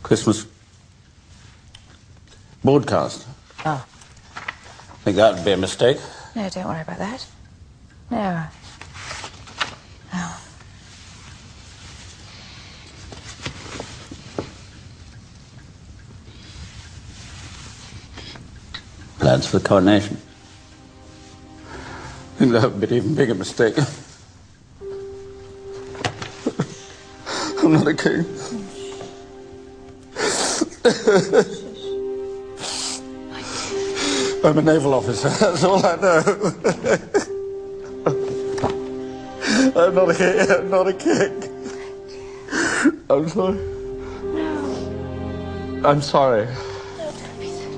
Christmas broadcast. Oh. Think that would be a mistake? No, don't worry about that. No. Oh. Plans for the coronation. I think that would be an even bigger mistake. I'm not a king. I'm a naval officer, that's all I know. I'm not a king, I'm not a king. I'm sorry. No. I'm sorry. No, don't be so...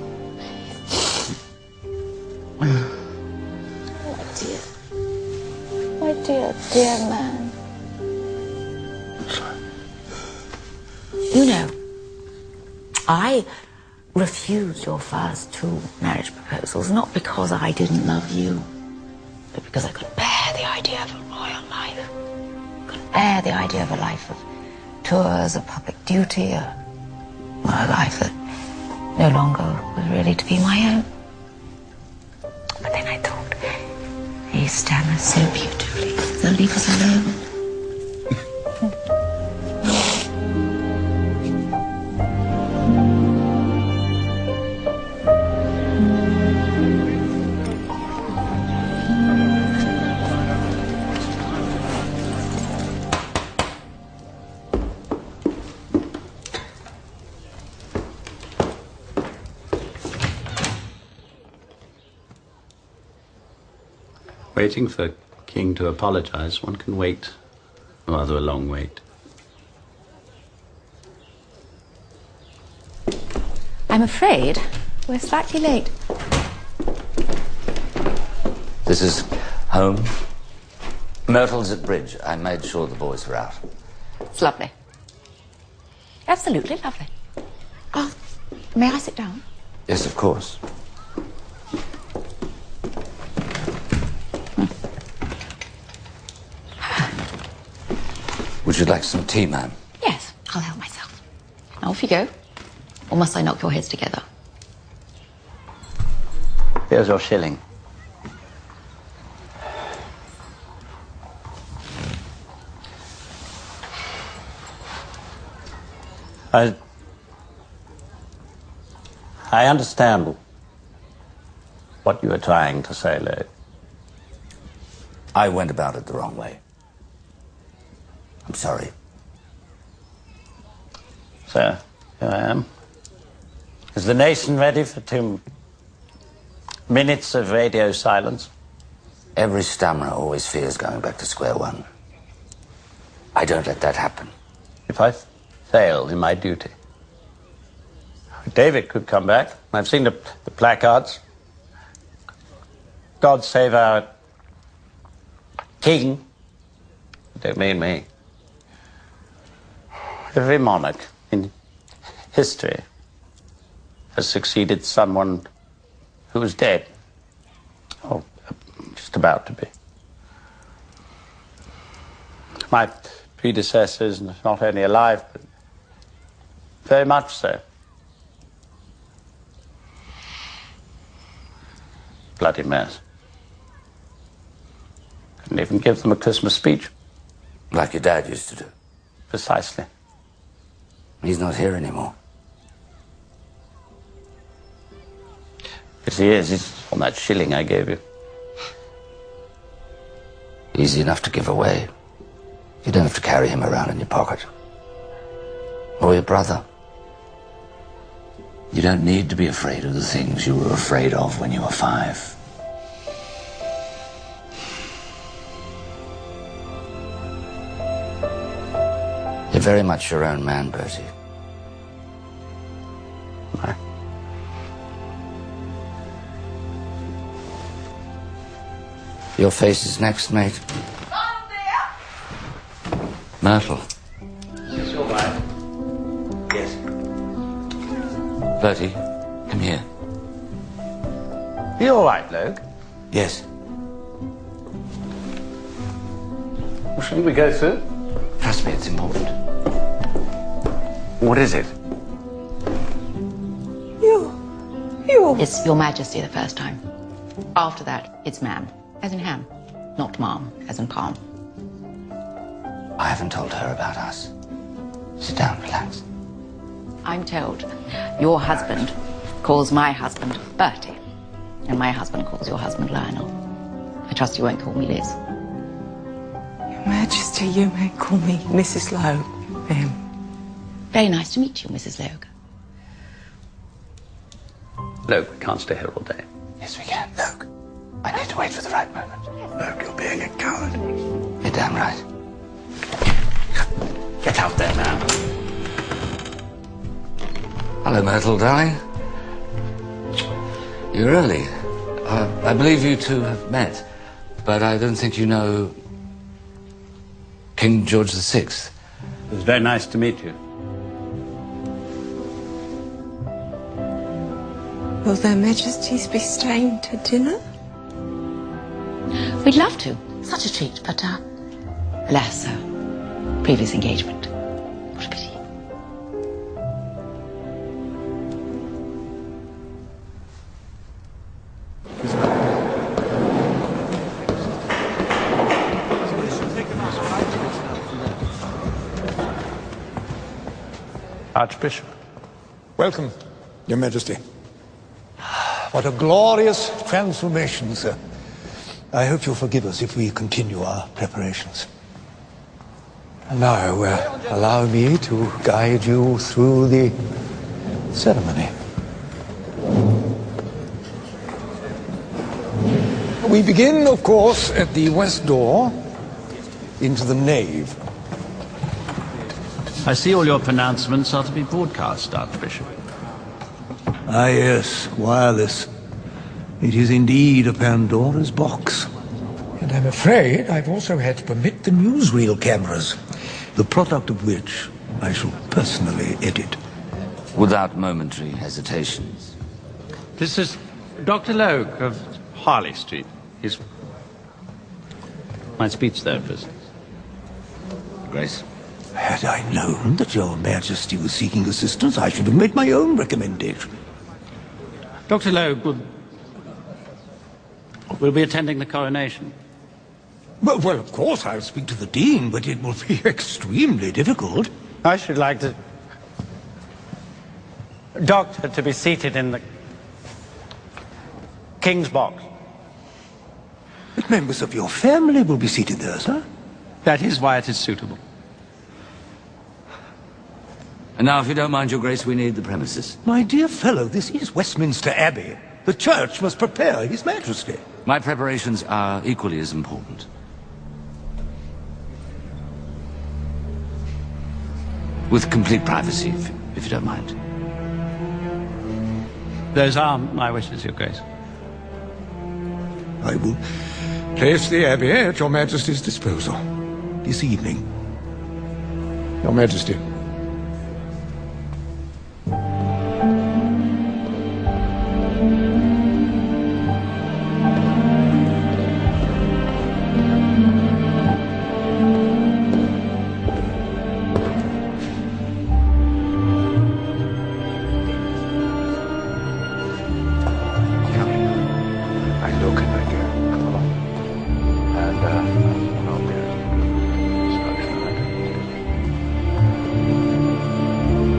My dear, dear man. I'm sorry. You know, I refused your first 2 marriage proposals, not because I didn't love you, but because I couldn't bear the idea of a royal life. Couldn't bear the idea of a life of tours, of public duty, a life that no longer was really to be my own. But then I thought, he stammers so beautifully, they'll leave us alone. Waiting for King to apologize, one can wait rather a long wait. I'm afraid we're slightly late. This is home. Myrtle's at bridge. I made sure the boys were out. It's lovely. Absolutely lovely. Oh, may I sit down? Yes, of course. Would you like some tea, ma'am? Yes, I'll help myself. Now off you go. Or must I knock your heads together? Here's your shilling. I understand what you were trying to say, Lou. I went about it the wrong way. I'm sorry. So, here I am. Is the nation ready for 2 minutes of radio silence? Every stammerer always fears going back to square one. I don't let that happen. If I failed in my duty, David could come back. I've seen the placards. God save our king. Don't mean me. Every monarch in history has succeeded someone who was dead, or just about to be. My predecessors, not only alive, but very much so. Bloody mess. Couldn't even give them a Christmas speech. Like your dad used to do. Precisely. He's not here anymore. Yes, he is. He's on that shilling I gave you. Easy enough to give away. You don't have to carry him around in your pocket. Or your brother. You don't need to be afraid of the things you were afraid of when you were 5. You're very much your own man, Bertie. Why? Your face is next, mate. Myrtle. It's all right. Yes. Bertie, come here. Are you all right, Luke? Yes. Well, shouldn't we go through? Trust me, it's important. What is it? You? It's Your Majesty the first time. After that, it's ma'am, as in ham, not ma'am, as in palm. I haven't told her about us. Sit down, relax. I'm told your husband calls my husband Bertie, and my husband calls your husband Lionel. I trust you won't call me Liz. Your Majesty, you may call me Mrs. Logue, ma'am. Very nice to meet you, Mrs. Logue. Look, we can't stay here all day. Yes, we can. Look, I need to wait for the right moment. Look, you're being a coward. You're damn right. Get out there now. Hello, Myrtle, darling. You're early. I believe you two have met, but I don't think you know King George VI. It was very nice to meet you. Will their Majesties be staying to dinner? We'd love to. Such a treat, but, alas, previous engagement. What a pity. Archbishop. Welcome, Your Majesty. What a glorious transformation, sir. I hope you'll forgive us if we continue our preparations. And now, allow me to guide you through the ceremony. We begin, of course, at the west door into the nave. I see all your pronouncements are to be broadcast, Archbishop. Ah, yes, wireless. It is indeed a Pandora's box. And I'm afraid I've also had to permit the newsreel cameras, the product of which I shall personally edit. Without momentary hesitations. This is Dr. Logue of Harley Street. He's my speech therapist. Grace. Had I known that Your Majesty was seeking assistance, I should have made my own recommendation. Dr. Logue will be attending the coronation. Well, of course, I'll speak to the Dean, but it will be extremely difficult. I should like the doctor to be seated in the King's box. But members of your family will be seated there, sir. That is why it is suitable. And now, if you don't mind, Your Grace, we need the premises. My dear fellow, this is Westminster Abbey. The Church must prepare His Majesty. My preparations are equally as important. With complete privacy, if you don't mind. Those are my wishes, Your Grace. I will place the Abbey at Your Majesty's disposal this evening. Your Majesty.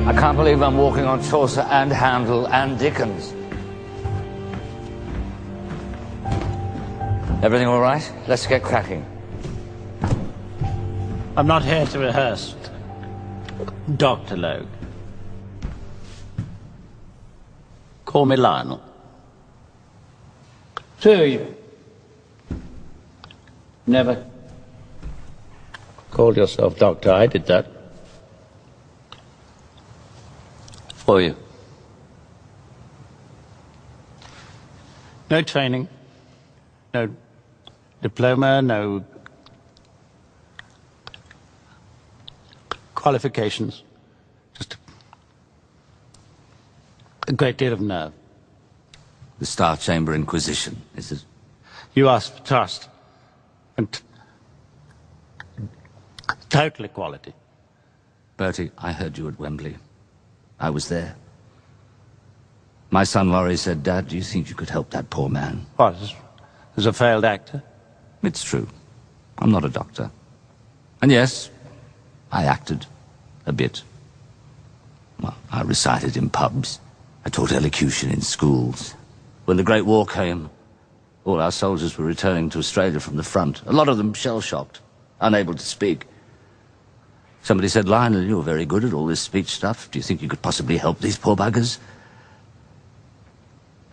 I can't believe I'm walking on Chaucer and Handel and Dickens. Everything all right? Let's get cracking. I'm not here to rehearse, Dr. Logue. Call me Lionel. So you never called yourself Doctor. I did that for you. No training, no diploma, no qualifications, just a great deal of nerve. The Star Chamber Inquisition, is it? You asked for trust and total equality. Bertie, I heard you at Wembley. I was there. My son Laurie said, "Dad, do you think you could help that poor man?" What, as a failed actor? It's true. I'm not a doctor. And yes, I acted. A bit. Well, I recited in pubs. I taught elocution in schools. When the Great War came, all our soldiers were returning to Australia from the front. A lot of them shell-shocked, unable to speak. Somebody said, "Lionel, you're very good at all this speech stuff. Do you think you could possibly help these poor buggers?"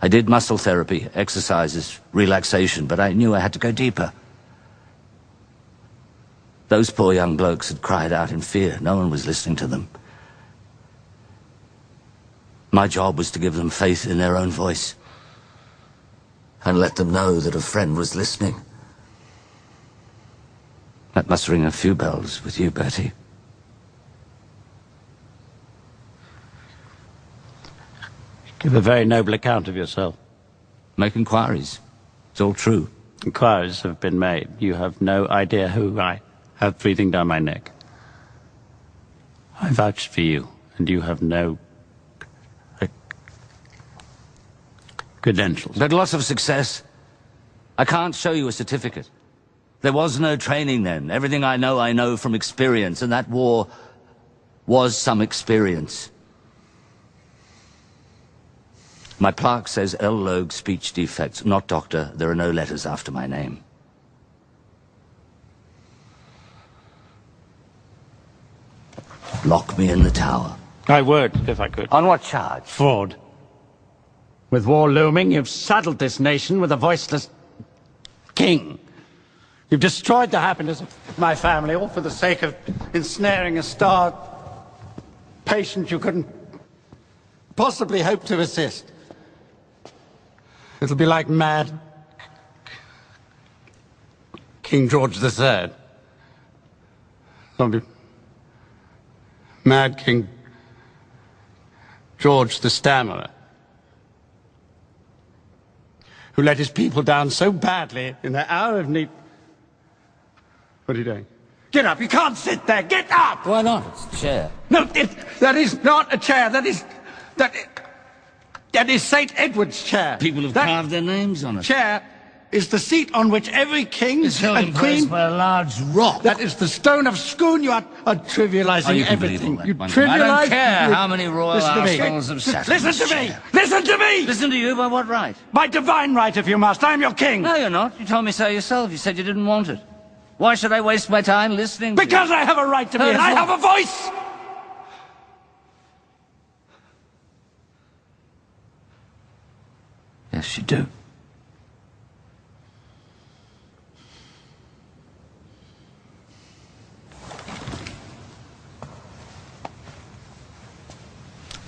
I did muscle therapy, exercises, relaxation, but I knew I had to go deeper. Those poor young blokes had cried out in fear. No one was listening to them. My job was to give them faith in their own voice and let them know that a friend was listening. That must ring a few bells with you, Bertie. Give a very noble account of yourself. Make inquiries. It's all true. Inquiries have been made. You have no idea who I have breathing down my neck. I vouched for you, and you have no credentials. But lots of success. I can't show you a certificate. There was no training then. Everything I know from experience, and that war was some experience. My plaque says L. Logue, speech defects, not doctor. There are no letters after my name. Lock me in the tower. I would, if I could. On what charge? Fraud. With war looming, you've saddled this nation with a voiceless king. You've destroyed the happiness of my family, all for the sake of ensnaring a starved patient you couldn't possibly hope to assist. It'll be like mad King George III. It'll be mad King George the Stammerer, who let his people down so badly in their hour of need. What are you doing? Get up! You can't sit there! Get up! Why not? It's a chair. No, that is not a chair. That is St. Edward's chair. People have that carved their names on it. Chair is the seat on which every king It's held and in place queen... by a large rock. That is the stone of Scone. You are trivializing you can everything. believe all that, You Bunty. trivialize... I don't care how many royal Listen to me. arseholes have sat in Listen this to me! chair. Listen to me! Listen to you, by what right? By divine right, if you must. I'm your king. No, you're not. You told me so yourself. You said you didn't want it. Why should I waste my time listening to Because you? I have a right to be, Heard and I of what? have a voice! Yes, you do.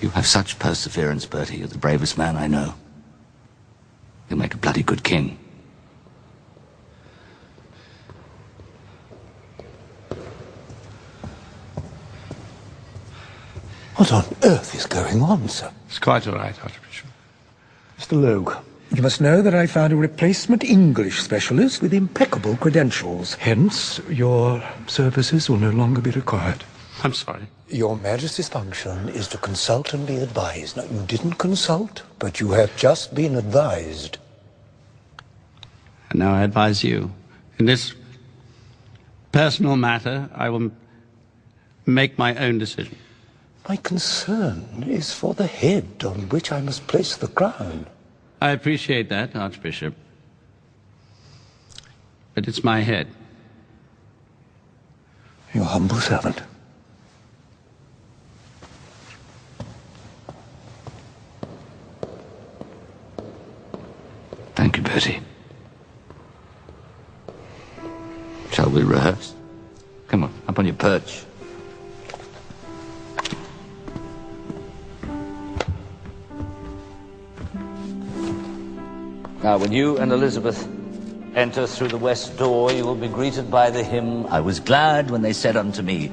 You have such perseverance, Bertie. You're the bravest man I know. You'll make a bloody good king. What on earth is going on, sir? It's quite all right, Archbishop. Mr. Logue, you must know that I found a replacement English specialist with impeccable credentials. Hence, your services will no longer be required. I'm sorry. Your Majesty's function is to consult and be advised. Now, you didn't consult, but you have just been advised. And now I advise you. In this personal matter, I will make my own decision. My concern is for the head on which I must place the crown. I appreciate that, Archbishop. But it's my head. Your humble servant. Thank you, Bertie. Shall we rehearse? Come on, up on your perch. Now, when you and Elizabeth enter through the west door, you will be greeted by the hymn, "I was glad when they said unto me."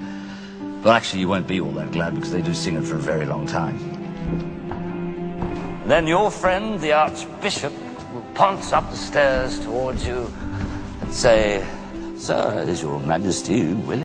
Well, actually, you won't be all that glad because they do sing it for a very long time. Then your friend, the Archbishop, will pounce up the stairs towards you and say, "Sir, is your Majesty willing?"